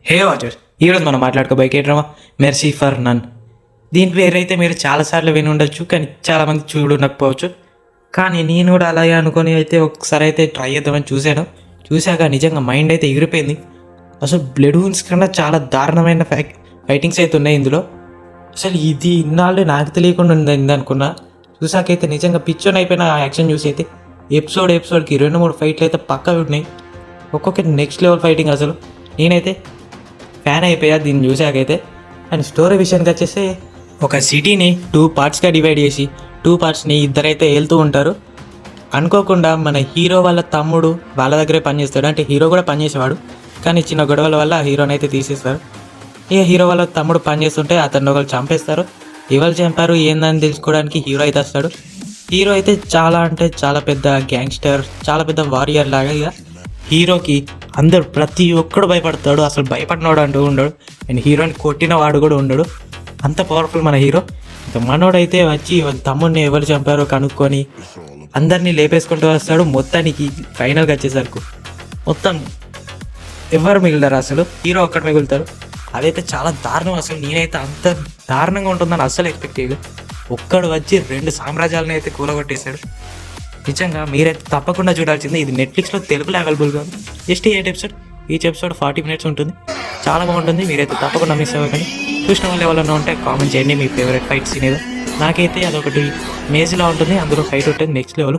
హే watchers, ఈరోజు మనం మాట్లాడుకోబోయే drama mercy for none. దీని పేరైతే మీరు చాలాసార్లు విని ఉండొచ్చు, కానీ చాలామంది చూడుండకపోవచ్చు. కానీ నేను కూడా అలాగే అనుకొని అయితే ఒకసారి అయితే ట్రై చేద్దామని చూశాక నిజంగా మైండ్ అయితే ఎగిరిపోయింది. అసలు బ్లడ్ వూన్స్ కన్నా చాలా దారుణమైన ఫైటింగ్స్ అయితే ఉన్నాయి ఇందులో. అసలు ఇది ఇన్నాళ్ళు నాకు తెలియకుండా ఉంది అనుకున్నా. చూసాకైతే నిజంగా పిచ్చోన్ అయిపోయిన యాక్షన్ చూసి అయితే ఎపిసోడ్కి 2-3 ఫైట్లు అయితే పక్కా ఉన్నాయి. ఒక్కొక్కటి నెక్స్ట్ లెవెల్ ఫైటింగ్. అసలు నేనైతే ఫ్యాన్ అయిపోయా దీన్ని చూసాకైతే. అండ్ స్టోరీ విషయానికి వచ్చేసి ఒక సిటీని 2 పార్ట్స్గా డివైడ్ చేసి 2 పార్ట్స్ని ఇద్దరైతే వెళ్తూ ఉంటారు. అనుకోకుండా మన హీరో వాళ్ళ తమ్ముడు వాళ్ళ దగ్గరే పనిచేస్తాడు. అంటే హీరో కూడా పనిచేసేవాడు, కానీ చిన్న గొడవల వల్ల హీరోని అయితే తీసేస్తారు. ఇక హీరో వాళ్ళ తమ్ముడు పనిచేస్తుంటే అతన్ని ఒకరు చంపేస్తారు. ఎవరు చంపారు ఏందని తెలుసుకోవడానికి హీరో అయితే వస్తాడు. హీరో అయితే చాలా పెద్ద గ్యాంగ్స్టర్, చాలా పెద్ద వారియర్ లాగా. ఇక హీరోకి అందరు ప్రతి ఒక్కడు భయపడతాడు. అసలు భయపడినవాడు అంటూ ఉండడు. అండ్ హీరోని కొట్టిన వాడు కూడా ఉండడు. అంత పవర్ఫుల్ మన హీరో. మనోడైతే వచ్చి వాళ్ళ తమ్ముడిని ఎవరు చంపారో కనుక్కొని అందరినీ లేపేసుకుంటూ వస్తాడు. మొత్తానికి ఫైనల్గా వచ్చేసరికి మొత్తం ఎవరు మిగులుతారు, అసలు హీరో ఒక్కడు మిగులుతారు. అదైతే చాలా దారుణం. అసలు నేనైతే అంత దారుణంగా ఉంటుందని అస్సలు ఎక్స్పెక్ట్ చేయలేదు. ఒక్కడు వచ్చి 2 సామ్రాజ్యాలను అయితే కూలగొట్టేశాడు. నిజంగా మీరైతే తప్పకుండా చూడాల్సిందే. ఇది నెట్ఫ్లిక్స్లో తెలుగులో అవైలబుల్గా ఉంది. Just 8 episode, each episode 40 minutes ఉంటుంది. చాలా బాగుంటుంది. మీరైతే తప్పకుండా మిస్ అవ్వకండి. చూసిన వాళ్ళు ఎవరైనా ఉంటే కామెంట్ చేయండి మీ ఫేవరెట్ ఫైట్ సీన్ ఏదో. నాకైతే అదొకటి మేజ్లా ఉంటుంది, అందులో ఫైట్ ఉంటుంది నెక్స్ట్ లెవెల్.